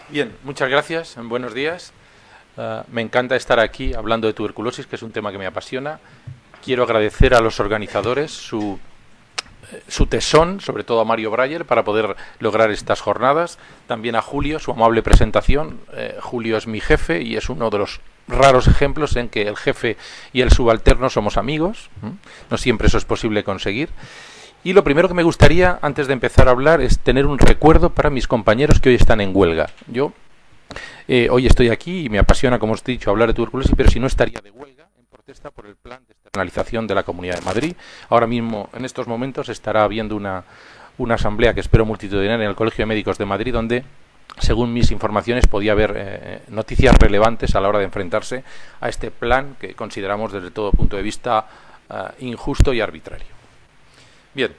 Bien, muchas gracias, buenos días. Me encanta estar aquí hablando de tuberculosis, que es un tema que me apasiona. Quiero agradecer a los organizadores su tesón, sobre todo a Mario Breyer, para poder lograr estas jornadas. También a Julio, su amable presentación. Julio es mi jefe y es uno de los raros ejemplos en que el jefe y el subalterno somos amigos. No siempre eso es posible conseguir. Y lo primero que me gustaría, antes de empezar a hablar, es tener un recuerdo para mis compañeros que hoy están en huelga. Yo hoy estoy aquí y me apasiona, como os he dicho, hablar de tuberculosis, pero si no estaría de huelga en protesta por el plan de externalización de la Comunidad de Madrid. Ahora mismo, en estos momentos, estará habiendo una asamblea que espero multitudinaria en el Colegio de Médicos de Madrid, donde, según mis informaciones, podía haber noticias relevantes a la hora de enfrentarse a este plan que consideramos desde todo punto de vista injusto y arbitrario. Bien,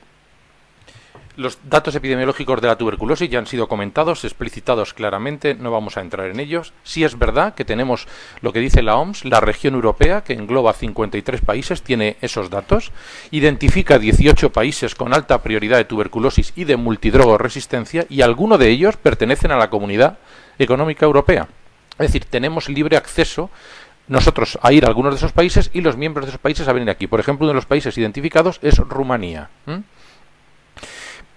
los datos epidemiológicos de la tuberculosis ya han sido comentados, explicitados claramente, no vamos a entrar en ellos. Sí es verdad que tenemos lo que dice la OMS, la región europea, que engloba 53 países, tiene esos datos, identifica 18 países con alta prioridad de tuberculosis y de multidrogoresistencia, y algunos de ellos pertenecen a la Comunidad Económica Europea. Es decir, tenemos libre acceso nosotros a ir a algunos de esos países y los miembros de esos países a venir aquí. Por ejemplo, uno de los países identificados es Rumanía.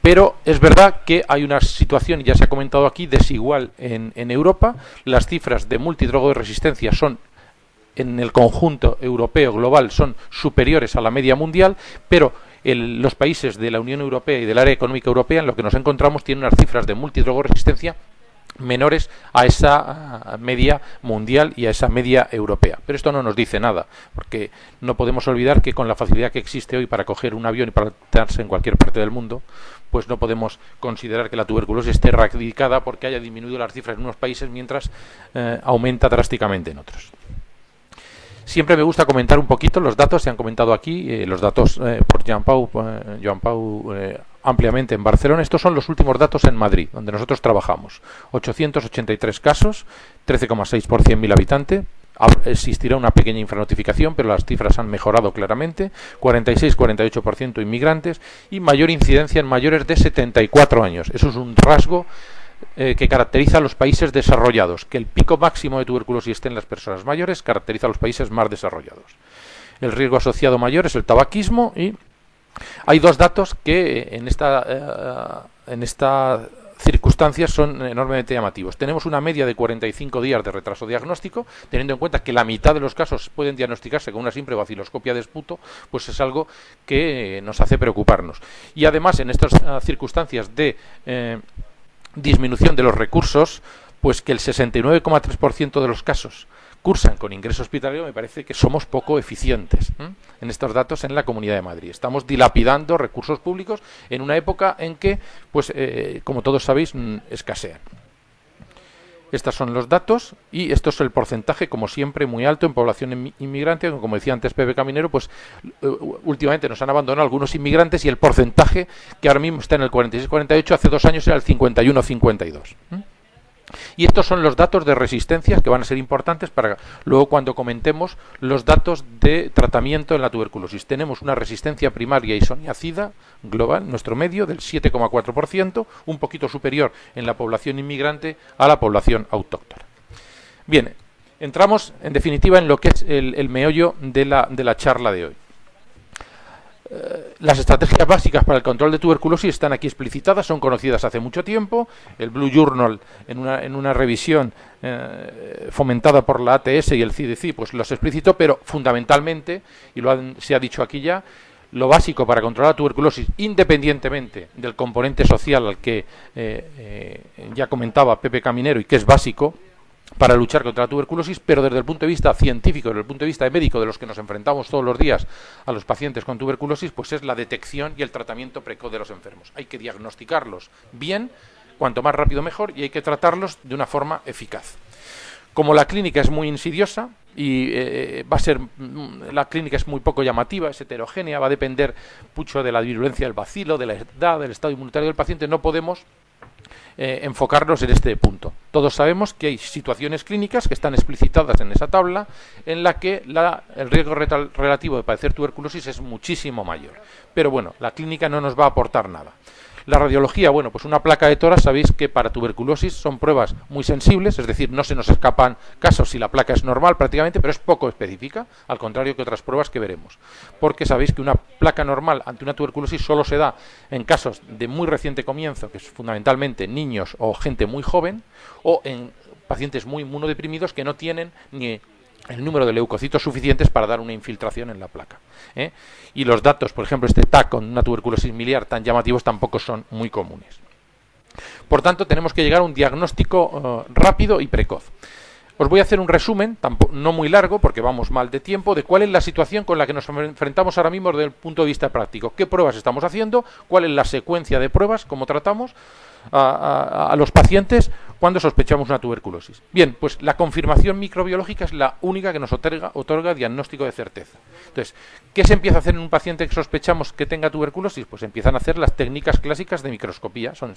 Pero es verdad que hay una situación, ya se ha comentado aquí, desigual en Europa. Las cifras de multidrogoresistencia son, en el conjunto europeo global, son superiores a la media mundial, pero los países de la Unión Europea y del área económica europea, en lo que nos encontramos, tienen unas cifras de multidrogoresistencia menores a esa media mundial y a esa media europea. Pero esto no nos dice nada, porque no podemos olvidar que con la facilidad que existe hoy para coger un avión y para tratarse en cualquier parte del mundo, pues no podemos considerar que la tuberculosis esté erradicada porque haya disminuido las cifras en unos países mientras aumenta drásticamente en otros. Siempre me gusta comentar un poquito los datos, se han comentado aquí, los datos por Joan Pau ampliamente en Barcelona. Estos son los últimos datos en Madrid, donde nosotros trabajamos. 883 casos, 13,6 por 100.000 habitantes. Existirá una pequeña infranotificación, pero las cifras han mejorado claramente. 46-48% inmigrantes y mayor incidencia en mayores de 74 años. Eso es un rasgo que caracteriza a los países desarrollados, que el pico máximo de tuberculosis esté en las personas mayores, caracteriza a los países más desarrollados. El riesgo asociado mayor es el tabaquismo, y hay dos datos que en esta circunstancias son enormemente llamativos. Tenemos una media de 45 días de retraso diagnóstico, teniendo en cuenta que la mitad de los casos pueden diagnosticarse con una simple baciloscopia de esputo, pues es algo que nos hace preocuparnos. Y además, en estas circunstancias de disminución de los recursos, pues que el 69,3% de los casos cursan con ingreso hospitalario, me parece que somos poco eficientes en estos datos en la Comunidad de Madrid. Estamos dilapidando recursos públicos en una época en que, pues, como todos sabéis, escasean. Estos son los datos y esto es el porcentaje, como siempre, muy alto en población inmigrante. Como decía antes Pepe Caminero, pues últimamente nos han abandonado algunos inmigrantes y el porcentaje, que ahora mismo está en el 46-48, hace 2 años era el 51-52. Y estos son los datos de resistencias que van a ser importantes para luego cuando comentemos los datos de tratamiento en la tuberculosis. Tenemos una resistencia primaria isoniazida global, nuestro medio, del 7,4%, un poquito superior en la población inmigrante a la población autóctona. Bien, entramos en definitiva en lo que es el meollo de la charla de hoy. Las estrategias básicas para el control de tuberculosis están aquí explicitadas, son conocidas hace mucho tiempo. El Blue Journal, en una revisión fomentada por la ATS y el CDC, pues los explicitó, pero fundamentalmente, y se ha dicho aquí ya, lo básico para controlar la tuberculosis, independientemente del componente social al que ya comentaba Pepe Caminero y que es básico para luchar contra la tuberculosis, pero desde el punto de vista científico, desde el punto de vista médico, de los que nos enfrentamos todos los días a los pacientes con tuberculosis, pues es la detección y el tratamiento precoz de los enfermos. Hay que diagnosticarlos bien, cuanto más rápido mejor, y hay que tratarlos de una forma eficaz. Como la clínica es muy insidiosa y la clínica es muy poco llamativa, es heterogénea, va a depender mucho de la virulencia del bacilo, de la edad, del estado inmunitario del paciente, no podemos enfocarnos en este punto. Todos sabemos que hay situaciones clínicas que están explicitadas en esa tabla en la que el riesgo relativo de padecer tuberculosis es muchísimo mayor. Pero bueno, la clínica no nos va a aportar nada. La radiología, bueno, pues una placa de tórax, sabéis que para tuberculosis son pruebas muy sensibles, es decir, no se nos escapan casos si la placa es normal prácticamente, pero es poco específica, al contrario que otras pruebas que veremos. Porque sabéis que una placa normal ante una tuberculosis solo se da en casos de muy reciente comienzo, que es fundamentalmente niños o gente muy joven, o en pacientes muy inmunodeprimidos que no tienen ni el número de leucocitos suficientes para dar una infiltración en la placa. Y los datos, por ejemplo, este TAC con una tuberculosis miliar tan llamativos tampoco son muy comunes. Por tanto, tenemos que llegar a un diagnóstico rápido y precoz. Os voy a hacer un resumen, no muy largo, porque vamos mal de tiempo, de cuál es la situación con la que nos enfrentamos ahora mismo desde el punto de vista práctico. ¿Qué pruebas estamos haciendo? ¿Cuál es la secuencia de pruebas? ¿Cómo tratamos a los pacientes cuando sospechamos una tuberculosis? Bien, pues la confirmación microbiológica es la única que nos otorga diagnóstico de certeza. Entonces, ¿qué se empieza a hacer en un paciente que sospechamos que tenga tuberculosis? Pues empiezan a hacer las técnicas clásicas de microscopía. Son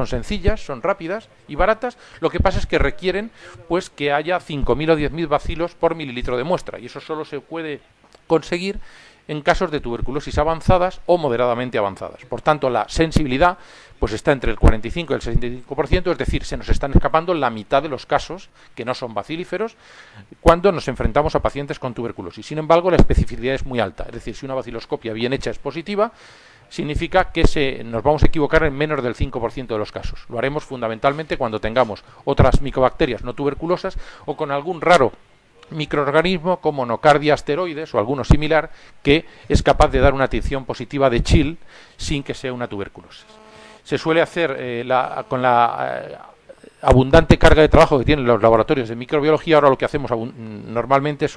sencillas, son rápidas y baratas. Lo que pasa es que requieren pues que haya 5.000 o 10.000 bacilos por mililitro de muestra, y eso solo se puede conseguir en casos de tuberculosis avanzadas o moderadamente avanzadas. Por tanto, la sensibilidad pues está entre el 45 y el 65%, es decir, se nos están escapando la mitad de los casos que no son bacilíferos cuando nos enfrentamos a pacientes con tuberculosis. Sin embargo, la especificidad es muy alta, es decir, si una baciloscopia bien hecha es positiva, significa que nos vamos a equivocar en menos del 5% de los casos. Lo haremos fundamentalmente cuando tengamos otras micobacterias no tuberculosas o con algún raro microorganismo como Nocardia asteroides o alguno similar que es capaz de dar una tinción positiva de Chill sin que sea una tuberculosis. Se suele hacer con la abundante carga de trabajo que tienen los laboratorios de microbiología. Ahora lo que hacemos normalmente es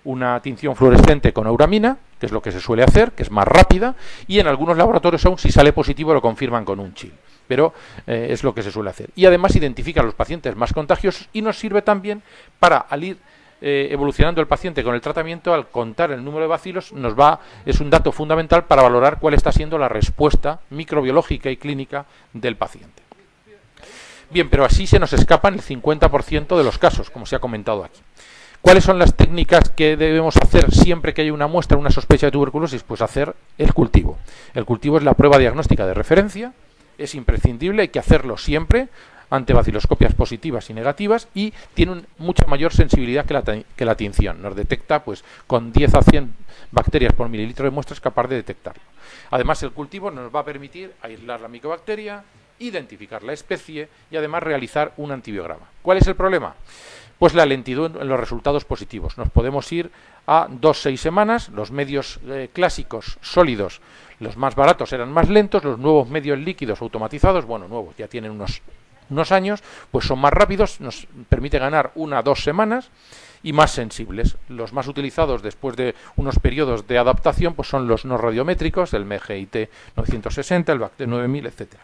una tinción fluorescente con auramina, que es lo que se suele hacer, que es más rápida, y en algunos laboratorios aún si sale positivo lo confirman con un Chill. Pero es lo que se suele hacer. Y además identifica a los pacientes más contagiosos y nos sirve también para, al ir evolucionando el paciente con el tratamiento, al contar el número de bacilos, es un dato fundamental para valorar cuál está siendo la respuesta microbiológica y clínica del paciente. Bien, pero así se nos escapan el 50% de los casos, como se ha comentado aquí. ¿Cuáles son las técnicas que debemos hacer siempre que hay una muestra, una sospecha de tuberculosis? Pues hacer el cultivo. El cultivo es la prueba diagnóstica de referencia, es imprescindible, hay que hacerlo siempre ante baciloscopias positivas y negativas, y tiene mucha mayor sensibilidad que la tinción. Nos detecta pues con 10 a 100 bacterias por mililitro de muestra, es capaz de detectarlo. Además, el cultivo nos va a permitir aislar la micobacteria, identificar la especie y además realizar un antibiograma. ¿Cuál es el problema? Pues la lentitud en los resultados positivos. Nos podemos ir a 2-6 semanas. Los medios clásicos sólidos, los más baratos, eran más lentos. Los nuevos medios líquidos automatizados, bueno, nuevos, ya tienen unos años, pues son más rápidos, nos permite ganar 1-2 semanas y más sensibles. Los más utilizados después de unos periodos de adaptación pues son los no radiométricos, el MGIT 960, el BACT 9000, etcétera.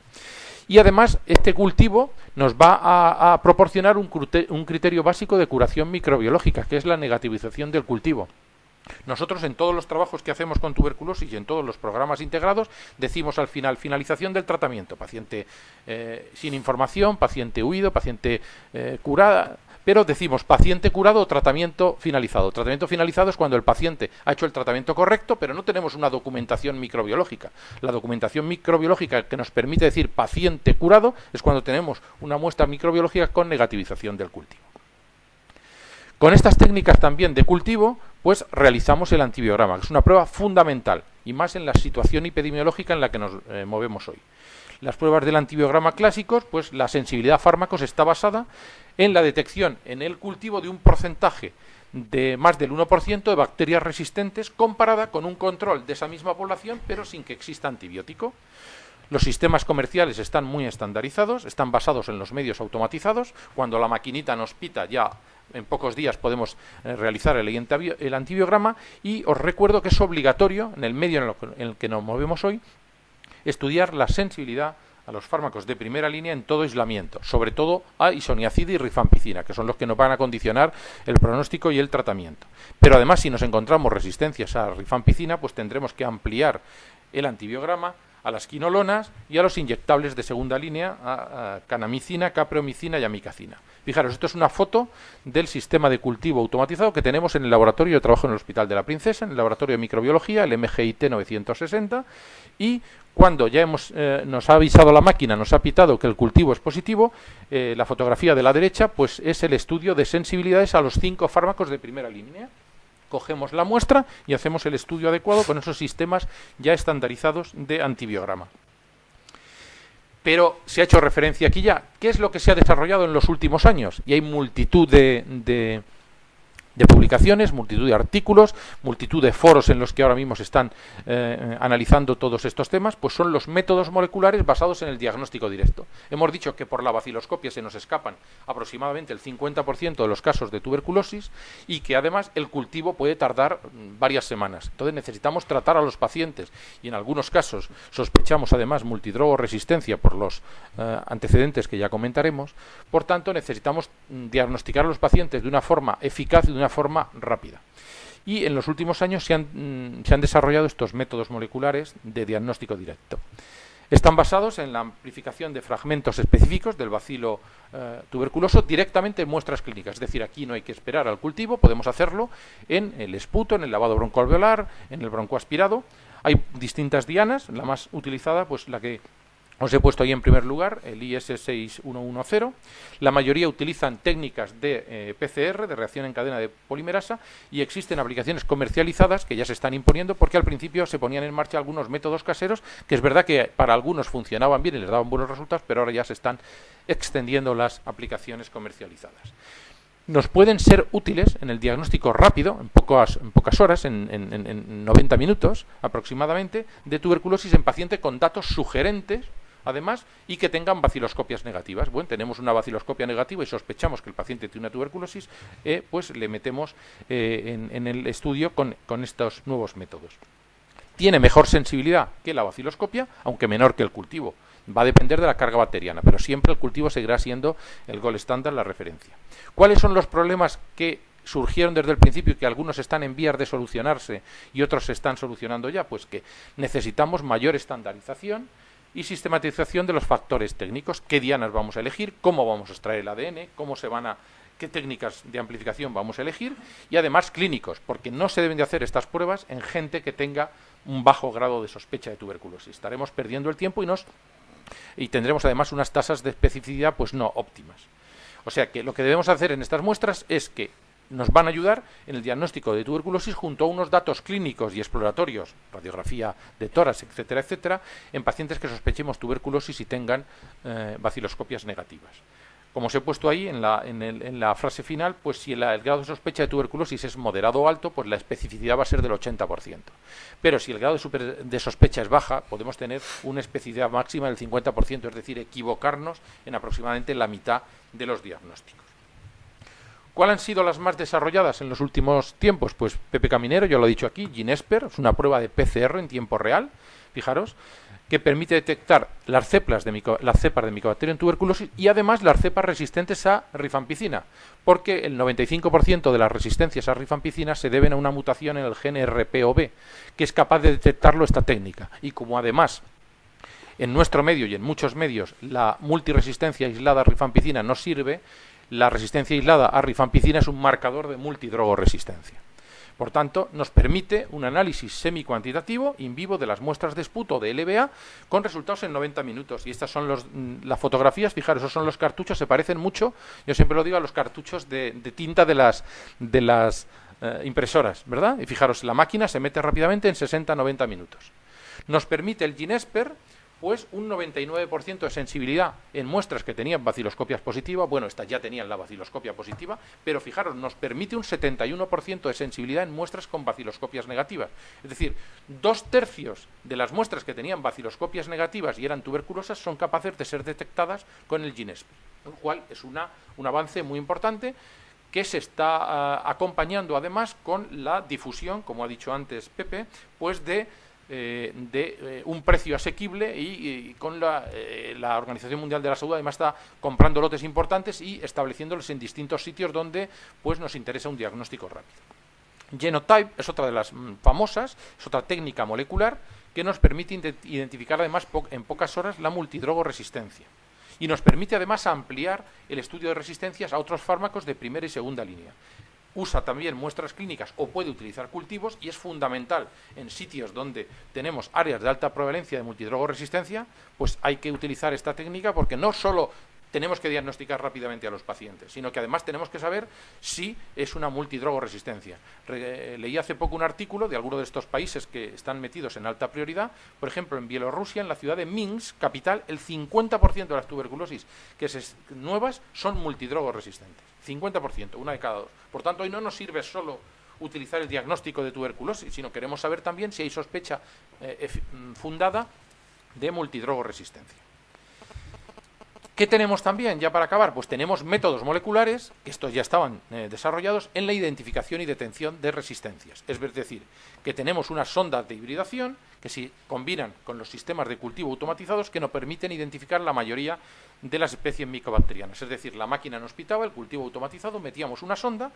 Y además este cultivo nos va a proporcionar un criterio básico de curación microbiológica, que es la negativización del cultivo. Nosotros en todos los trabajos que hacemos con tuberculosis y en todos los programas integrados decimos al final, finalización del tratamiento, paciente sin información, paciente huido, paciente curada, pero decimos paciente curado o tratamiento finalizado. Tratamiento finalizado es cuando el paciente ha hecho el tratamiento correcto, pero no tenemos una documentación microbiológica. La documentación microbiológica que nos permite decir paciente curado es cuando tenemos una muestra microbiológica con negativización del cultivo. Con estas técnicas también de cultivo, pues realizamos el antibiograma, que es una prueba fundamental, y más en la situación epidemiológica en la que nos movemos hoy. Las pruebas del antibiograma clásicos, pues la sensibilidad a fármacos está basada en la detección en el cultivo de un porcentaje de más del 1% de bacterias resistentes comparada con un control de esa misma población, pero sin que exista antibiótico. Los sistemas comerciales están muy estandarizados, están basados en los medios automatizados. Cuando la maquinita nos pita, ya en pocos días podemos realizar el antibiograma, y os recuerdo que es obligatorio, en el medio en el que nos movemos hoy, estudiar la sensibilidad a los fármacos de primera línea en todo aislamiento, sobre todo a isoniazida y rifampicina, que son los que nos van a condicionar el pronóstico y el tratamiento. Pero además, si nos encontramos resistencias a rifampicina, pues tendremos que ampliar el antibiograma a las quinolonas y a los inyectables de segunda línea, a kanamicina, capreomicina y amicacina. Fijaros, esto es una foto del sistema de cultivo automatizado que tenemos en el laboratorio. Yo trabajo en el Hospital de la Princesa, en el laboratorio de microbiología, el MGIT 960, y cuando ya nos ha avisado la máquina, nos ha pitado que el cultivo es positivo, la fotografía de la derecha pues es el estudio de sensibilidades a los 5 fármacos de primera línea. Cogemos la muestra y hacemos el estudio adecuado con esos sistemas ya estandarizados de antibiograma. Pero se ha hecho referencia aquí ya. ¿Qué es lo que se ha desarrollado en los últimos años? Y hay multitud de publicaciones, multitud de artículos, multitud de foros en los que ahora mismo se están analizando todos estos temas, pues son los métodos moleculares basados en el diagnóstico directo. Hemos dicho que por la baciloscopia se nos escapan aproximadamente el 50% de los casos de tuberculosis y que además el cultivo puede tardar varias semanas. Entonces necesitamos tratar a los pacientes y en algunos casos sospechamos además multidrogoresistencia por los antecedentes que ya comentaremos. Por tanto, necesitamos diagnosticar a los pacientes de una forma eficaz y de una forma rápida. Y en los últimos años se han desarrollado estos métodos moleculares de diagnóstico directo. Están basados en la amplificación de fragmentos específicos del bacilo tuberculoso directamente en muestras clínicas. Es decir, aquí no hay que esperar al cultivo, podemos hacerlo en el esputo, en el lavado broncoalveolar, en el broncoaspirado. Hay distintas dianas, la más utilizada, pues la que os he puesto ahí en primer lugar, el IS6110. La mayoría utilizan técnicas de PCR, de reacción en cadena de polimerasa, y existen aplicaciones comercializadas que ya se están imponiendo porque al principio se ponían en marcha algunos métodos caseros que es verdad que para algunos funcionaban bien y les daban buenos resultados, pero ahora ya se están extendiendo las aplicaciones comercializadas. Nos pueden ser útiles en el diagnóstico rápido, en pocas horas, en 90 minutos aproximadamente, de tuberculosis en paciente con datos sugerentes, además, y que tengan baciloscopias negativas. Bueno, tenemos una baciloscopia negativa y sospechamos que el paciente tiene una tuberculosis, pues le metemos en el estudio con estos nuevos métodos. Tiene mejor sensibilidad que la baciloscopia, aunque menor que el cultivo. Va a depender de la carga bacteriana, pero siempre el cultivo seguirá siendo el gold estándar, la referencia. ¿Cuáles son los problemas que surgieron desde el principio y que algunos están en vías de solucionarse y otros se están solucionando ya? Pues que necesitamos mayor estandarización y sistematización de los factores técnicos. ¿Qué dianas vamos a elegir? ¿Cómo vamos a extraer el ADN? ¿Qué técnicas de amplificación vamos a elegir? Y además clínicos, porque no se deben de hacer estas pruebas en gente que tenga un bajo grado de sospecha de tuberculosis. Estaremos perdiendo el tiempo y tendremos además unas tasas de especificidad pues no óptimas. O sea que lo que debemos hacer en estas muestras es que nos van a ayudar en el diagnóstico de tuberculosis junto a unos datos clínicos y exploratorios, radiografía de tórax, etcétera, etcétera, en pacientes que sospechemos tuberculosis y tengan baciloscopias negativas. Como os he puesto ahí en la frase final, pues si el grado de sospecha de tuberculosis es moderado o alto, pues la especificidad va a ser del 80%. Pero si el grado de sospecha es baja, podemos tener una especificidad máxima del 50%, es decir, equivocarnos en aproximadamente la mitad de los diagnósticos. ¿Cuáles han sido las más desarrolladas en los últimos tiempos? Pues Pepe Caminero, yo lo he dicho aquí, Ginesper, es una prueba de PCR en tiempo real, fijaros, que permite detectar las cepas de Mycobacterium en tuberculosis y además las cepas resistentes a rifampicina, porque el 95% de las resistencias a rifampicina se deben a una mutación en el gen RPOB, que es capaz de detectarlo esta técnica. Y como además en nuestro medio y en muchos medios la multiresistencia aislada a rifampicina no sirve, la resistencia aislada a rifampicina es un marcador de multidrogoresistencia. Por tanto, nos permite un análisis semi-cuantitativo in vivo de las muestras de esputo o de LBA con resultados en 90 minutos. Y estas son las fotografías, fijaros, esos son los cartuchos, se parecen mucho, yo siempre lo digo, a los cartuchos de tinta de las impresoras, ¿verdad? Y fijaros, la máquina se mete rápidamente en 60-90 minutos. Nos permite el Ginesper pues un 99% de sensibilidad en muestras que tenían baciloscopias positivas. Bueno, estas ya tenían la baciloscopia positiva, pero fijaros, nos permite un 71% de sensibilidad en muestras con baciloscopias negativas. Es decir, 2/3 de las muestras que tenían baciloscopias negativas y eran tuberculosas son capaces de ser detectadas con el Ginesper, lo cual es un avance muy importante que se está acompañando además con la difusión, como ha dicho antes Pepe, pues de un precio asequible y con la Organización Mundial de la Salud además está comprando lotes importantes y estableciéndolos en distintos sitios donde pues nos interesa un diagnóstico rápido. Genotype es otra de las famosas, es otra técnica molecular que nos permite identificar además en pocas horas la multidrogoresistencia. Y nos permite además ampliar el estudio de resistencias a otros fármacos de primera y segunda línea. Usa también muestras clínicas o puede utilizar cultivos y es fundamental en sitios donde tenemos áreas de alta prevalencia de multidrogoresistencia, pues hay que utilizar esta técnica porque no solo tenemos que diagnosticar rápidamente a los pacientes, sino que además tenemos que saber si es una multidrogoresistencia. Leí hace poco un artículo de alguno de estos países que están metidos en alta prioridad. Por ejemplo, en Bielorrusia, en la ciudad de Minsk, capital, el 50% de las tuberculosis nuevas son multidrogorresistentes. 50%, una de cada dos. Por tanto, hoy no nos sirve solo utilizar el diagnóstico de tuberculosis, sino queremos saber también si hay sospecha fundada de multidrogoresistencia. ¿Qué tenemos también, ya para acabar? Pues tenemos métodos moleculares, que estos ya estaban desarrollados, en la identificación y detención de resistencias. Es decir, que tenemos unas sondas de hibridación que se combinan con los sistemas de cultivo automatizados que nos permiten identificar la mayoría de las especies micobacterianas. Es decir, la máquina nos pitaba, el cultivo automatizado, metíamos una sonda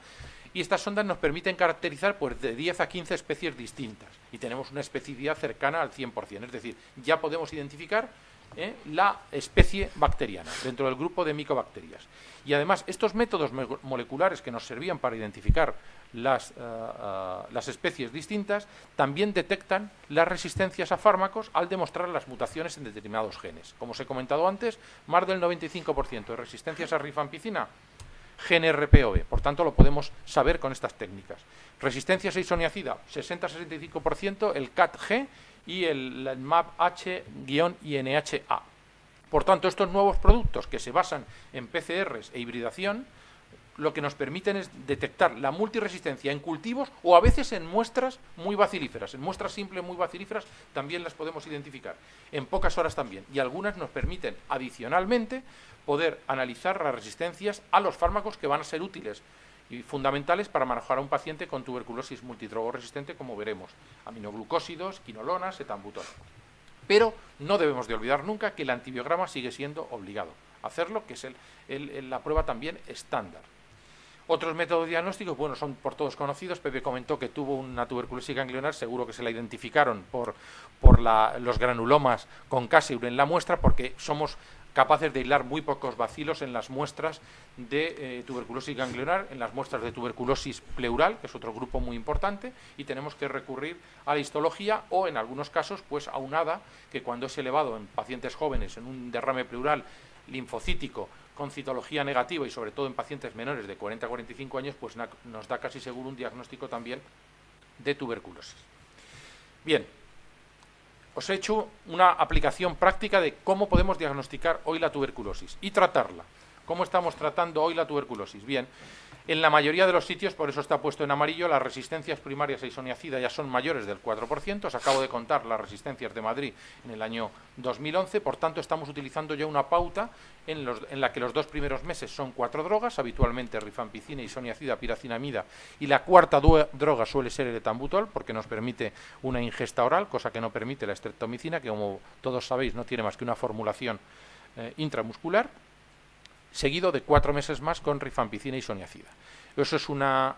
y estas sondas nos permiten caracterizar pues, de 10 a 15 especies distintas y tenemos una especificidad cercana al 100%. Es decir, ya podemos identificar la especie bacteriana dentro del grupo de micobacterias. Y además estos métodos moleculares que nos servían para identificar las especies distintas también detectan las resistencias a fármacos al demostrar las mutaciones en determinados genes. Como os he comentado antes, más del 95% de resistencias a rifampicina, gen RPOE, por tanto lo podemos saber con estas técnicas. Resistencias a isoniazida, 60-65%, el CAT-G y el MAP-H-INHA. Por tanto, estos nuevos productos que se basan en PCRs e hibridación, lo que nos permiten es detectar la multiresistencia en cultivos o a veces en muestras muy bacilíferas. En muestras simples muy bacilíferas también las podemos identificar, en pocas horas también. Y algunas nos permiten, adicionalmente, poder analizar las resistencias a los fármacos que van a ser útiles y fundamentales para manejar a un paciente con tuberculosis multidrogorresistente, como veremos, aminoglucósidos, quinolonas, etambutol. Pero no debemos de olvidar nunca que el antibiograma sigue siendo obligado hacerlo, que es la prueba también estándar. Otros métodos diagnósticos, bueno, son por todos conocidos. Pepe comentó que tuvo una tuberculosis ganglionar, seguro que se la identificaron por los granulomas con Casseur en la muestra, porque somos capaces de aislar muy pocos bacilos en las muestras de tuberculosis ganglionar, en las muestras de tuberculosis pleural, que es otro grupo muy importante, y tenemos que recurrir a la histología o, en algunos casos, pues aunada, que cuando es elevado en pacientes jóvenes en un derrame pleural linfocítico con citología negativa y sobre todo en pacientes menores de 40 a 45 años, pues nos da casi seguro un diagnóstico también de tuberculosis. Bien. Os he hecho una aplicación práctica de cómo podemos diagnosticar hoy la tuberculosis y tratarla. ¿Cómo estamos tratando hoy la tuberculosis? Bien, en la mayoría de los sitios, por eso está puesto en amarillo, las resistencias primarias a isoniazida ya son mayores del 4%. Os acabo de contar las resistencias de Madrid en el año 2011, por tanto estamos utilizando ya una pauta en la que los 2 primeros meses son 4 drogas, habitualmente rifampicina, isoniazida, piracinamida, y la cuarta droga suele ser el etambutol, porque nos permite una ingesta oral, cosa que no permite la streptomicina, que como todos sabéis no tiene más que una formulación intramuscular, seguido de 4 meses más con rifampicina y isoniazida. Eso es una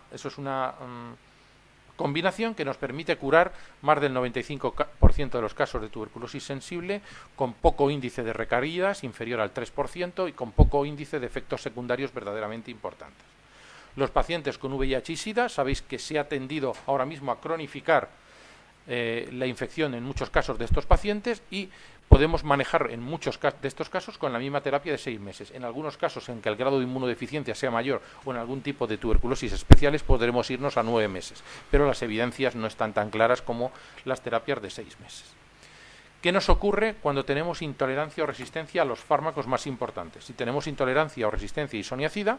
combinación que nos permite curar más del 95% de los casos de tuberculosis sensible, con poco índice de recaídas, inferior al 3%, y con poco índice de efectos secundarios verdaderamente importantes. Los pacientes con VIH y SIDA, sabéis que se ha tendido ahora mismo a cronificar la infección en muchos casos de estos pacientes y podemos manejar en muchos de estos casos con la misma terapia de 6 meses. En algunos casos en que el grado de inmunodeficiencia sea mayor o en algún tipo de tuberculosis especiales podremos irnos a 9 meses, pero las evidencias no están tan claras como las terapias de 6 meses. ¿Qué nos ocurre cuando tenemos intolerancia o resistencia a los fármacos más importantes? Si tenemos intolerancia o resistencia a isoniazida,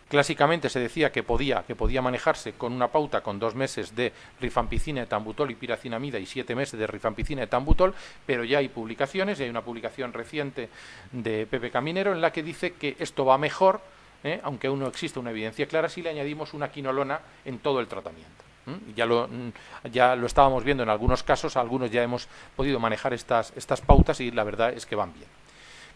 clásicamente se decía que podía manejarse con una pauta con 2 meses de rifampicina, etambutol y piracinamida y 7 meses de rifampicina, etambutol, pero ya hay publicaciones, y hay una publicación reciente de Pepe Caminero en la que dice que esto va mejor, aunque aún no existe una evidencia clara, si le añadimos una quinolona en todo el tratamiento. Ya lo estábamos viendo en algunos casos, algunos ya hemos podido manejar estas pautas y la verdad es que van bien.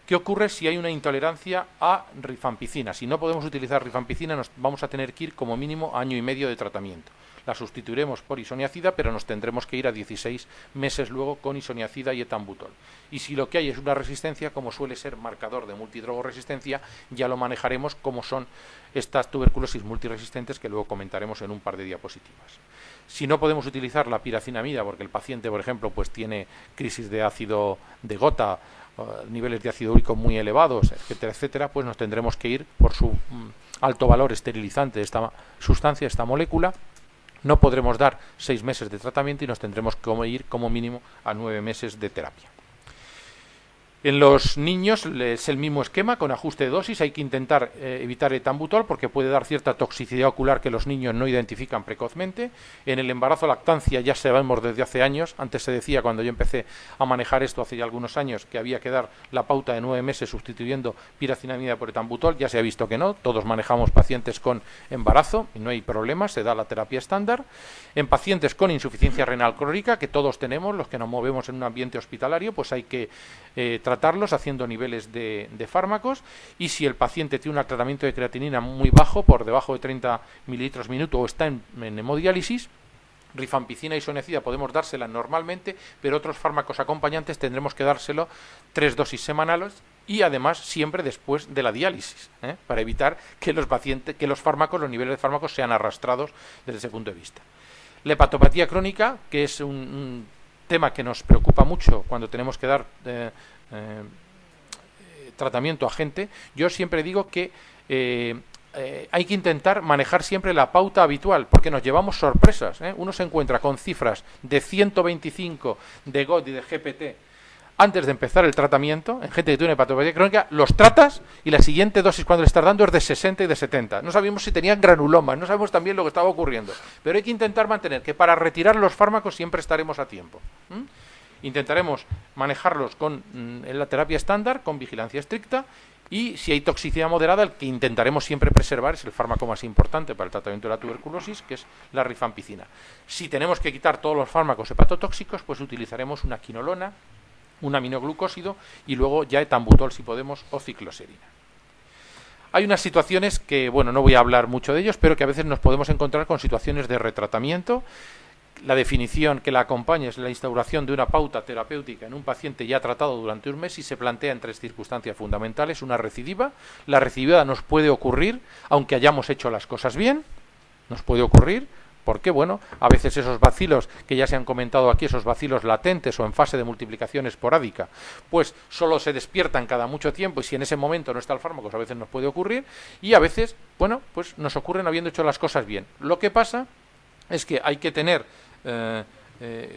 ¿Qué ocurre si hay una intolerancia a rifampicina? Si no podemos utilizar rifampicina, nos vamos a tener que ir como mínimo año y medio de tratamiento. La sustituiremos por isoniazida, pero nos tendremos que ir a 16 meses luego con isoniazida y etambutol. Y si lo que hay es una resistencia, como suele ser marcador de multidrogoresistencia, ya lo manejaremos como son estas tuberculosis multiresistentes que luego comentaremos en un par de diapositivas. Si no podemos utilizar la piracinamida porque el paciente, por ejemplo, pues tiene crisis de ácido de gota, niveles de ácido úrico muy elevados, etcétera, etcétera, pues nos tendremos que ir por su alto valor esterilizante de esta sustancia, esta molécula. No podremos dar 6 meses de tratamiento y nos tendremos que ir como mínimo a 9 meses de terapia. En los niños es el mismo esquema, con ajuste de dosis. Hay que intentar evitar etambutol porque puede dar cierta toxicidad ocular que los niños no identifican precozmente. En el embarazo lactancia ya sabemos desde hace años. Antes se decía, cuando yo empecé a manejar esto hace ya algunos años, que había que dar la pauta de 9 meses sustituyendo piracinamida por etambutol. Ya se ha visto que no. Todos manejamos pacientes con embarazo y no hay problema, se da la terapia estándar. En pacientes con insuficiencia renal crónica, que todos tenemos, los que nos movemos en un ambiente hospitalario, pues hay que tratarlos haciendo niveles de fármacos, y si el paciente tiene un tratamiento de creatinina muy bajo, por debajo de 30 mililitros minuto, o está en hemodiálisis, rifampicina y isoniazida podemos dársela normalmente, pero otros fármacos acompañantes tendremos que dárselo 3 dosis semanales y además siempre después de la diálisis, para evitar que los pacientes, que los niveles de fármacos sean arrastrados desde ese punto de vista. La hepatopatía crónica, que es un tema que nos preocupa mucho cuando tenemos que dar tratamiento a gente, yo siempre digo que hay que intentar manejar siempre la pauta habitual, porque nos llevamos sorpresas. Uno se encuentra con cifras de 125 de GOT y de GPT antes de empezar el tratamiento. En gente que tiene hepatopatía crónica, los tratas y la siguiente dosis cuando le estás dando es de 60 y de 70. No sabíamos si tenían granulomas, no sabemos también lo que estaba ocurriendo. Pero hay que intentar mantener que para retirar los fármacos siempre estaremos a tiempo. Intentaremos manejarlos en la terapia estándar, con vigilancia estricta, y si hay toxicidad moderada, el que intentaremos siempre preservar es el fármaco más importante para el tratamiento de la tuberculosis, que es la rifampicina. Si tenemos que quitar todos los fármacos hepatotóxicos, pues utilizaremos una quinolona, un aminoglucósido y luego ya etambutol si podemos, o cicloserina. Hay unas situaciones que, bueno, no voy a hablar mucho de ellos, pero que a veces nos podemos encontrar con situaciones de retratamiento. La definición que la acompaña es la instauración de una pauta terapéutica en un paciente ya tratado durante un mes y se plantea en 3 circunstancias fundamentales. Una recidiva. La recidiva nos puede ocurrir aunque hayamos hecho las cosas bien, nos puede ocurrir. Porque, bueno, a veces esos bacilos que ya se han comentado aquí, esos bacilos latentes o en fase de multiplicación esporádica, pues solo se despiertan cada mucho tiempo, y si en ese momento no está el fármaco, pues a veces nos puede ocurrir, y a veces, bueno, pues nos ocurren habiendo hecho las cosas bien. Lo que pasa es que hay que tener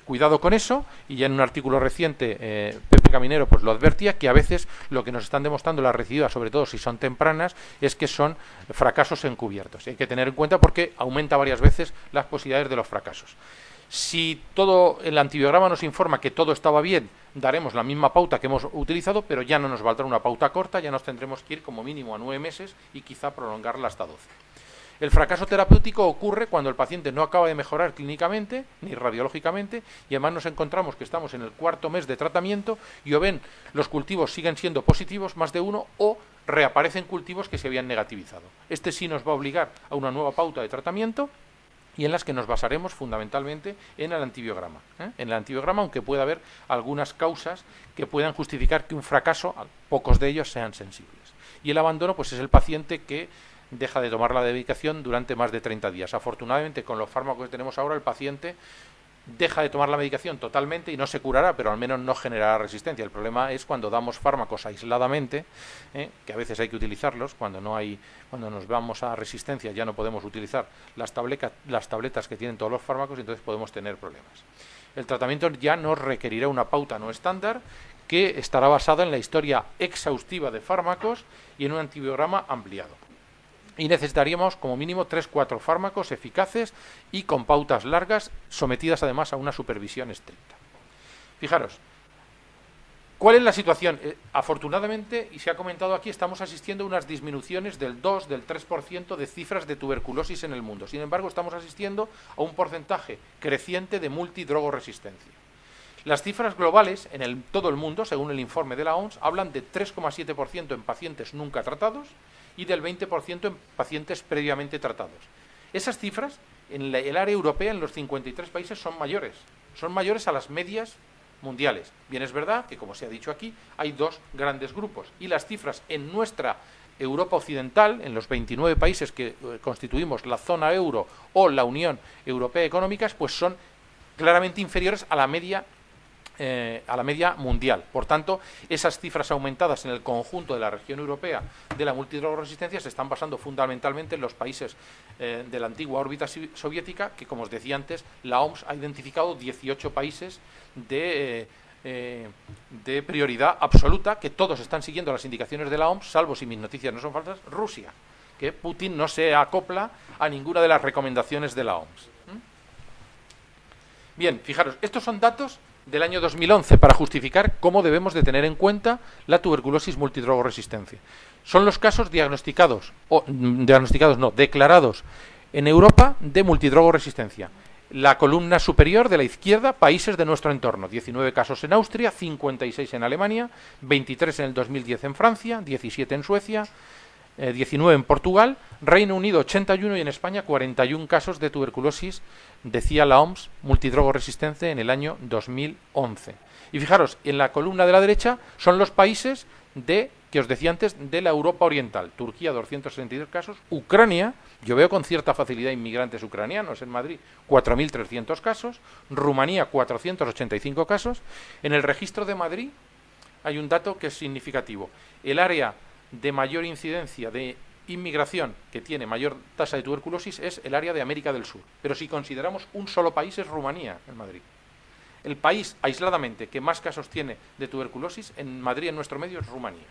cuidado con eso, y ya en un artículo reciente Pepe Caminero pues lo advertía, que a veces lo que nos están demostrando las recidivas, sobre todo si son tempranas, es que son fracasos encubiertos. Hay que tener en cuenta porque aumenta varias veces las posibilidades de los fracasos. Si todo el antibiograma nos informa que todo estaba bien, daremos la misma pauta que hemos utilizado, pero ya no nos valdrá una pauta corta, ya nos tendremos que ir como mínimo a 9 meses y quizá prolongarla hasta 12. El fracaso terapéutico ocurre cuando el paciente no acaba de mejorar clínicamente ni radiológicamente, y además nos encontramos que estamos en el 4.º mes de tratamiento y o ven los cultivos siguen siendo positivos, más de uno, o reaparecen cultivos que se habían negativizado. Este sí nos va a obligar a una nueva pauta de tratamiento, y en las que nos basaremos fundamentalmente en el antibiograma. En el antibiograma, aunque pueda haber algunas causas que puedan justificar que un fracaso, pocos de ellos, sean sensibles. Y el abandono, pues es el paciente que deja de tomar la medicación durante más de 30 días. Afortunadamente, con los fármacos que tenemos ahora, el paciente deja de tomar la medicación totalmente y no se curará, pero al menos no generará resistencia. El problema es cuando damos fármacos aisladamente, que a veces hay que utilizarlos, cuando nos vamos a resistencia ya no podemos utilizar las tabletas que tienen todos los fármacos, y entonces podemos tener problemas. El tratamiento ya nos requerirá una pauta no estándar, que estará basada en la historia exhaustiva de fármacos y en un antibiograma ampliado. Y necesitaríamos como mínimo 3-4 fármacos eficaces y con pautas largas, sometidas además a una supervisión estricta. Fijaros, ¿cuál es la situación? Afortunadamente, y se ha comentado aquí, estamos asistiendo a unas disminuciones del 2, del 3% de cifras de tuberculosis en el mundo. Sin embargo, estamos asistiendo a un porcentaje creciente de multidrogoresistencia. Las cifras globales en todo el mundo, según el informe de la OMS, hablan de 3,7% en pacientes nunca tratados y del 20% en pacientes previamente tratados. Esas cifras, en el área europea, en los 53 países, son mayores a las medias mundiales. Bien, es verdad que, como se ha dicho aquí, hay dos grandes grupos, y las cifras en nuestra Europa occidental, en los 29 países que constituimos la zona euro o la Unión Europea Económica, pues son claramente inferiores a la media mundial. Por tanto, esas cifras aumentadas en el conjunto de la región europea de la multidrogoresistencia se están basando fundamentalmente en los países de la antigua órbita soviética, que, como os decía antes, la OMS ha identificado 18 países de prioridad absoluta, que todos están siguiendo las indicaciones de la OMS, salvo, si mis noticias no son falsas, Rusia, que Putin no se acopla a ninguna de las recomendaciones de la OMS. Bien, fijaros, estos son datos del año 2011 para justificar cómo debemos de tener en cuenta la tuberculosis multidrogoresistencia. Son los casos declarados en Europa de multidrogoresistencia. La columna superior de la izquierda, países de nuestro entorno: 19 casos en Austria, 56 en Alemania, 23 en el 2010 en Francia, 17 en Suecia, 19 en Portugal, Reino Unido 81 y en España 41 casos de tuberculosis, decía la OMS, multidrogorresistente en el año 2011. Y fijaros, en la columna de la derecha son los países que os decía antes, de la Europa Oriental. Turquía, 263 casos. Ucrania, yo veo con cierta facilidad inmigrantes ucranianos en Madrid, 4.300 casos. Rumanía, 485 casos. En el registro de Madrid hay un dato que es significativo. El área de mayor incidencia de inmigración, que tiene mayor tasa de tuberculosis, es el área de América del Sur. Pero si consideramos un solo país, es Rumanía, en Madrid. El país, aisladamente, que más casos tiene de tuberculosis en Madrid, en nuestro medio, es Rumanía.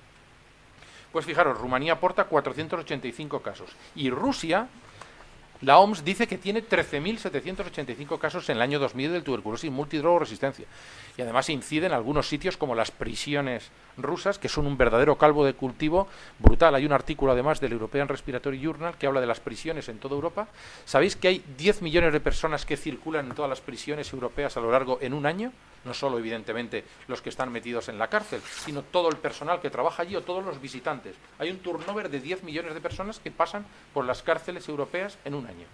Pues fijaros, Rumanía aporta 485 casos. Y Rusia, la OMS dice que tiene 13.785 casos en el año 2000 de tuberculosis multidrogoresistencia. Y además incide en algunos sitios como las prisiones rusas, que son un verdadero calvo de cultivo brutal. Hay un artículo además del European Respiratory Journal que habla de las prisiones en toda Europa. ¿Sabéis que hay 10 millones de personas que circulan en todas las prisiones europeas a lo largo en un año? No solo, evidentemente, los que están metidos en la cárcel, sino todo el personal que trabaja allí o todos los visitantes. Hay un turnover de 10 millones de personas que pasan por las cárceles europeas en un año.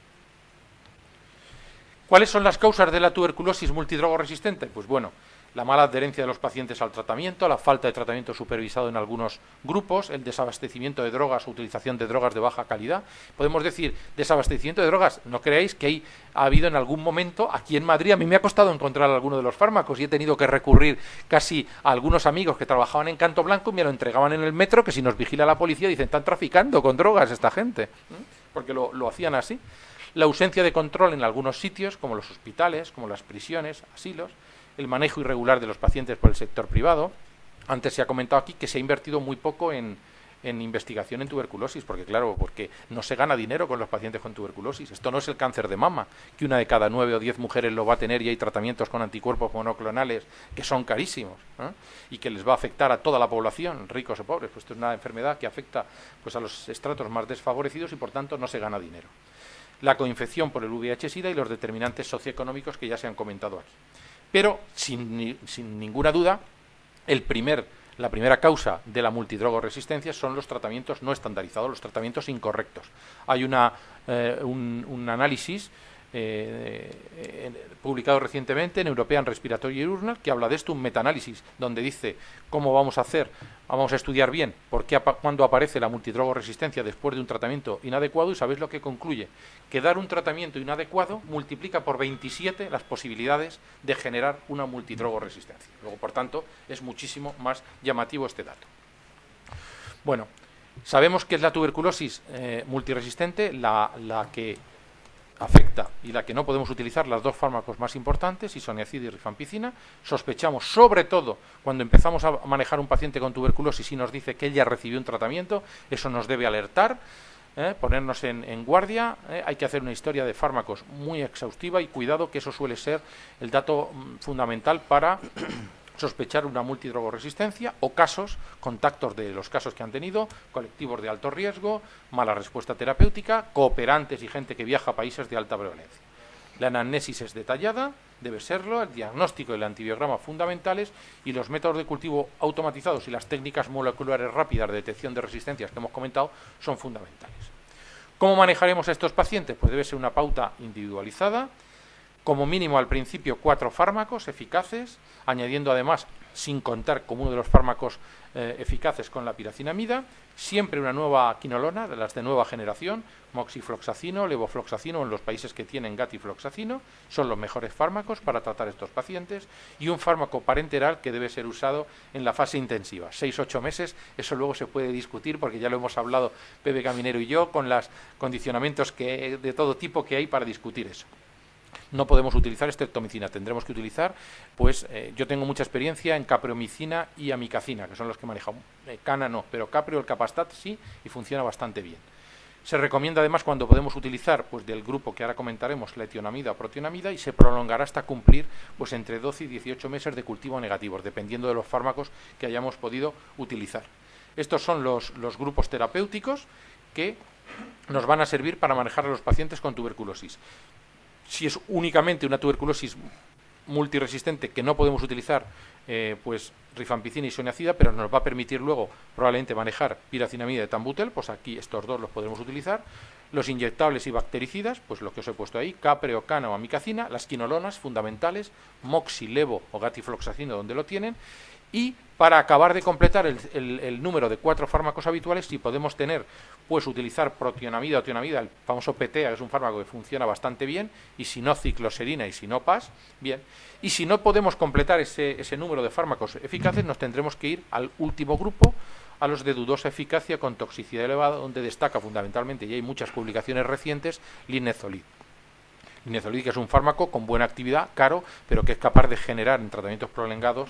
¿Cuáles son las causas de la tuberculosis multidrogorresistente? Pues bueno, la mala adherencia de los pacientes al tratamiento, la falta de tratamiento supervisado en algunos grupos, el desabastecimiento de drogas o utilización de drogas de baja calidad. Podemos decir, desabastecimiento de drogas, no creáis que ha habido en algún momento, aquí en Madrid, a mí me ha costado encontrar alguno de los fármacos y he tenido que recurrir casi a algunos amigos que trabajaban en Canto Blanco y me lo entregaban en el metro, que si nos vigila la policía dicen, están traficando con drogas esta gente, porque lo hacían así. La ausencia de control en algunos sitios, como los hospitales, como las prisiones, asilos, el manejo irregular de los pacientes por el sector privado. Antes se ha comentado aquí que se ha invertido muy poco en investigación en tuberculosis, porque no se gana dinero con los pacientes con tuberculosis. Esto no es el cáncer de mama, que una de cada 9 o 10 mujeres lo va a tener y hay tratamientos con anticuerpos monoclonales que son carísimos, y que les va a afectar a toda la población, ricos o pobres. Pues esto es una enfermedad que afecta pues a los estratos más desfavorecidos y por tanto no se gana dinero. La coinfección por el VIH-Sida y los determinantes socioeconómicos que ya se han comentado aquí. Pero, sin ninguna duda, la primera causa de la multidrogoresistencia son los tratamientos no estandarizados, los tratamientos incorrectos. Hay un análisis publicado recientemente en European Respiratory Journal que habla de esto, un metaanálisis, donde dice cómo vamos a estudiar bien cuándo aparece la multidrogoresistencia después de un tratamiento inadecuado, y sabéis lo que concluye, que dar un tratamiento inadecuado multiplica por 27 las posibilidades de generar una multidrogoresistencia. Luego, por tanto, es muchísimo más llamativo este dato. Bueno, sabemos que es la tuberculosis multiresistente la que afecta y la que no podemos utilizar las dos fármacos más importantes, isoniazid y rifampicina. Sospechamos, sobre todo cuando empezamos a manejar un paciente con tuberculosis y nos dice que él ya recibió un tratamiento, eso nos debe alertar, ponernos en guardia. Hay que hacer una historia de fármacos muy exhaustiva y cuidado, que eso suele ser el dato fundamental para sospechar una multidrogoresistencia o contactos de los casos que han tenido, colectivos de alto riesgo, mala respuesta terapéutica, cooperantes y gente que viaja a países de alta prevalencia. La anamnesis es detallada, debe serlo, el diagnóstico y el antibiograma fundamentales, y los métodos de cultivo automatizados y las técnicas moleculares rápidas de detección de resistencias que hemos comentado son fundamentales. ¿Cómo manejaremos a estos pacientes? Pues debe ser una pauta individualizada, como mínimo al principio 4 fármacos eficaces, añadiendo además, sin contar como uno de los fármacos eficaces con la piracinamida, siempre una nueva quinolona, de las de nueva generación, moxifloxacino, levofloxacino, en los países que tienen gatifloxacino, son los mejores fármacos para tratar estos pacientes, y un fármaco parenteral que debe ser usado en la fase intensiva, 6-8 meses, eso luego se puede discutir porque ya lo hemos hablado Pepe Caminero y yo, con los condicionamientos de todo tipo que hay para discutir eso. No podemos utilizar estreptomicina, tendremos que utilizar, pues yo tengo mucha experiencia en capreomicina y amicacina, que son los que he manejado. Cana no, pero caprio, el Capastat sí, y funciona bastante bien. Se recomienda además cuando podemos utilizar, pues del grupo que ahora comentaremos, la etionamida o protionamida, y se prolongará hasta cumplir pues entre 12 y 18 meses de cultivo negativos, dependiendo de los fármacos que hayamos podido utilizar. Estos son los grupos terapéuticos que nos van a servir para manejar a los pacientes con tuberculosis. Si es únicamente una tuberculosis multiresistente que no podemos utilizar, pues rifampicina y isoniazida, pero nos va a permitir luego probablemente manejar piracinamida y tambutel, pues aquí estos dos los podremos utilizar. Los inyectables y bactericidas, pues lo que os he puesto ahí, capreo, cana o amicacina, las quinolonas fundamentales, moxi, levo o gatifloxacino donde lo tienen, y para acabar de completar el número de 4 fármacos habituales, si podemos tener, pues utilizar protionamida o tionamida, el famoso PTA, que es un fármaco que funciona bastante bien, y si no cicloserina y si no PAS, bien. Y si no podemos completar ese número de fármacos eficaces, nos tendremos que ir al último grupo, a los de dudosa eficacia con toxicidad elevada, donde destaca fundamentalmente, y hay muchas publicaciones recientes, linezolid. Linezolid, que es un fármaco con buena actividad, caro, pero que es capaz de generar en tratamientos prolongados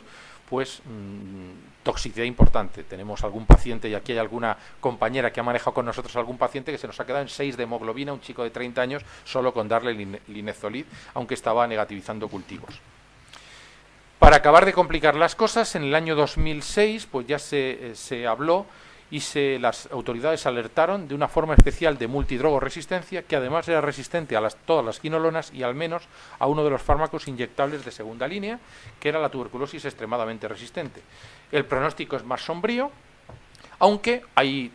pues toxicidad importante. Tenemos algún paciente, y aquí hay alguna compañera que ha manejado con nosotros algún paciente que se nos ha quedado en 6 de hemoglobina, un chico de 30 años, solo con darle linezolid, aunque estaba negativizando cultivos. Para acabar de complicar las cosas, en el año 2006 pues ya se habló y las autoridades alertaron de una forma especial de multidrogoresistencia que además era resistente a todas las quinolonas y al menos a uno de los fármacos inyectables de segunda línea, que era la tuberculosis extremadamente resistente. El pronóstico es más sombrío, aunque hay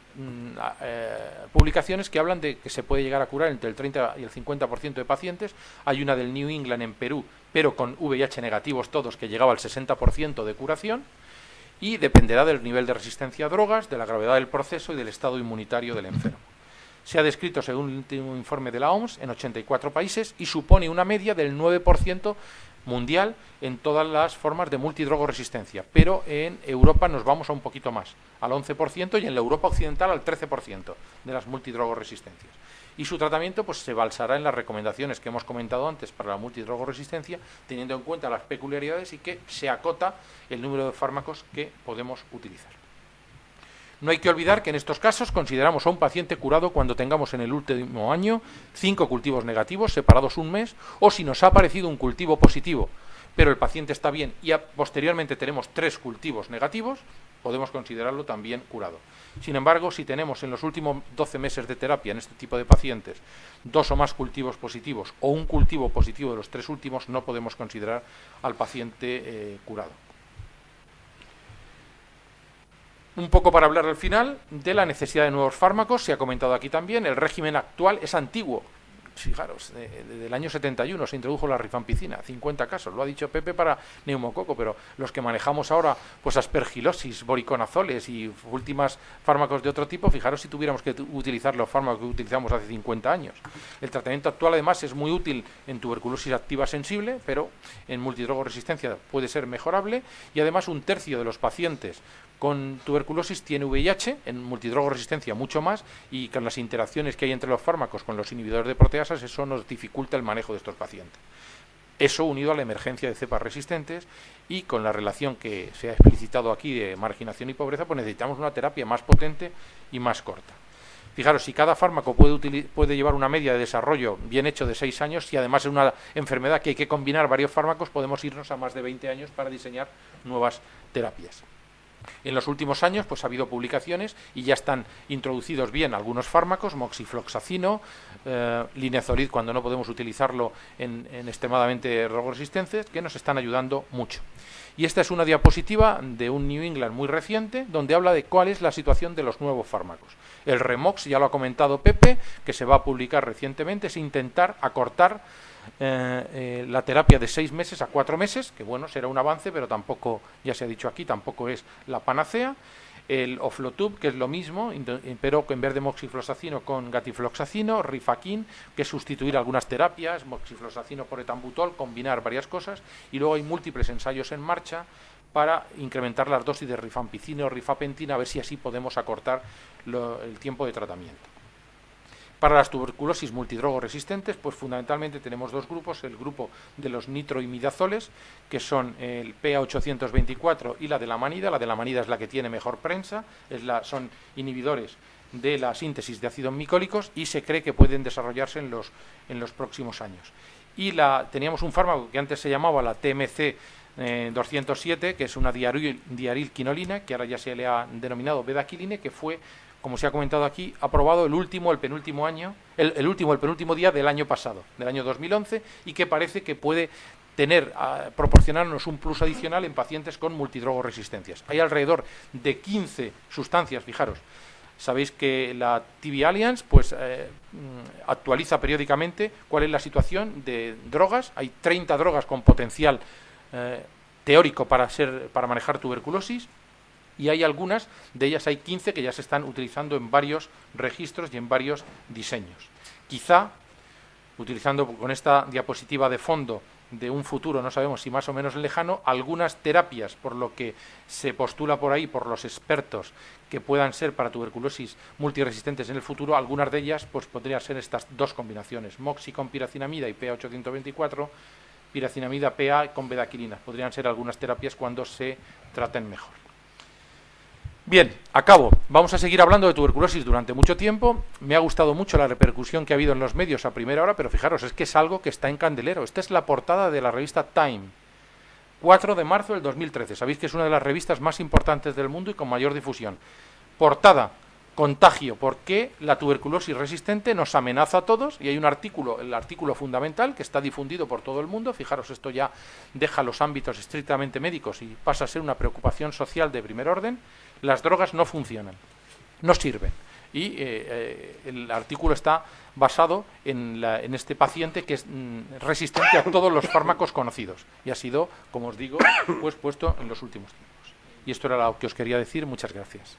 publicaciones que hablan de que se puede llegar a curar entre el 30 y el 50% de pacientes. Hay una del New England en Perú, pero con VIH negativos todos, que llegaba al 60% de curación, y dependerá del nivel de resistencia a drogas, de la gravedad del proceso y del estado inmunitario del enfermo. Se ha descrito, según el último informe de la OMS, en 84 países y supone una media del 9% mundial en todas las formas de multidrogoresistencia, pero en Europa nos vamos a un poquito más, al 11%, y en la Europa occidental al 13% de las multidrogoresistencias. Y su tratamiento pues se basará en las recomendaciones que hemos comentado antes para la multidrogoresistencia, teniendo en cuenta las peculiaridades y que se acota el número de fármacos que podemos utilizar. No hay que olvidar que en estos casos consideramos a un paciente curado cuando tengamos en el último año 5 cultivos negativos separados un mes, o si nos ha aparecido un cultivo positivo, pero el paciente está bien y posteriormente tenemos 3 cultivos negativos, podemos considerarlo también curado. Sin embargo, si tenemos en los últimos 12 meses de terapia en este tipo de pacientes 2 o más cultivos positivos o un cultivo positivo de los 3 últimos, no podemos considerar al paciente curado. Un poco para hablar al final de la necesidad de nuevos fármacos, se ha comentado aquí también, el régimen actual es antiguo. Fijaros, desde el año 71 se introdujo la rifampicina, 50 casos, lo ha dicho Pepe para neumococo, pero los que manejamos ahora, pues aspergilosis, boriconazoles y últimas fármacos de otro tipo, fijaros si tuviéramos que utilizar los fármacos que utilizamos hace 50 años. El tratamiento actual además es muy útil en tuberculosis activa sensible, pero en multidrogoresistencia puede ser mejorable, y además 1/3 de los pacientes con tuberculosis tiene VIH, en multidrogoresistencia mucho más, y con las interacciones que hay entre los fármacos con los inhibidores de proteasas, eso nos dificulta el manejo de estos pacientes. Eso unido a la emergencia de cepas resistentes y con la relación que se ha explicitado aquí de marginación y pobreza, pues necesitamos una terapia más potente y más corta. Fijaros, si cada fármaco puede llevar una media de desarrollo bien hecho de 6 años, y además es una enfermedad que hay que combinar varios fármacos, podemos irnos a más de 20 años para diseñar nuevas terapias. En los últimos años pues ha habido publicaciones y ya están introducidos bien algunos fármacos, moxifloxacino, linezolid cuando no podemos utilizarlo en extremadamente drogoresistentes, que nos están ayudando mucho. Y esta es una diapositiva de un New England muy reciente donde habla de cuál es la situación de los nuevos fármacos. El Remox, ya lo ha comentado Pepe, que se va a publicar recientemente, es intentar acortar la terapia de 6 meses a 4 meses, que bueno, será un avance, pero tampoco, ya se ha dicho aquí, tampoco es la panacea. El Oflotub, que es lo mismo, pero en vez de moxifloxacino con gatifloxacino, rifaquin, que es sustituir algunas terapias, moxifloxacino por etambutol, combinar varias cosas, y luego hay múltiples ensayos en marcha para incrementar las dosis de rifampicina o rifapentina, a ver si así podemos acortar el tiempo de tratamiento. Para las tuberculosis multidrogoresistentes, pues fundamentalmente tenemos dos grupos, el grupo de los nitroimidazoles, que son el PA824 y la de la manida. La de la manida es la que tiene mejor prensa, son inhibidores de la síntesis de ácidos micólicos y se cree que pueden desarrollarse en los próximos años. Y teníamos un fármaco que antes se llamaba la TMC 207, que es una diarilquinolina, que ahora ya se le ha denominado bedaquiline, que fue, como se ha comentado aquí, aprobado el último día del año pasado, del año 2011, y que parece que puede proporcionarnos un plus adicional en pacientes con multidrogoresistencias. Hay alrededor de 15 sustancias, fijaros. Sabéis que la TB Alliance pues, actualiza periódicamente cuál es la situación de drogas. Hay 30 drogas con potencial teórico para manejar tuberculosis, y hay algunas de ellas, hay 15 que ya se están utilizando en varios registros y en varios diseños. Quizá, utilizando con esta diapositiva de fondo de un futuro, no sabemos si más o menos lejano, algunas terapias, por lo que se postula por ahí, por los expertos, que puedan ser para tuberculosis multiresistentes en el futuro, algunas de ellas pues podrían ser estas dos combinaciones, moxi con piracinamida y PA824, piracinamida PA con bedaquilina. Podrían ser algunas terapias cuando se traten mejor. Bien, acabo. Vamos a seguir hablando de tuberculosis durante mucho tiempo. Me ha gustado mucho la repercusión que ha habido en los medios a primera hora, pero fijaros, es que es algo que está en candelero. Esta es la portada de la revista Time, 4 de marzo del 2013. Sabéis que es una de las revistas más importantes del mundo y con mayor difusión. Portada: contagio, ¿por qué la tuberculosis resistente nos amenaza a todos? Y hay un artículo, el artículo fundamental, que está difundido por todo el mundo. Fijaros, esto ya deja los ámbitos estrictamente médicos y pasa a ser una preocupación social de primer orden. Las drogas no funcionan, no sirven. Y el artículo está basado en este paciente que es resistente a todos los fármacos conocidos. Y ha sido, como os digo, pues puesto en los últimos tiempos. Y esto era lo que os quería decir. Muchas gracias.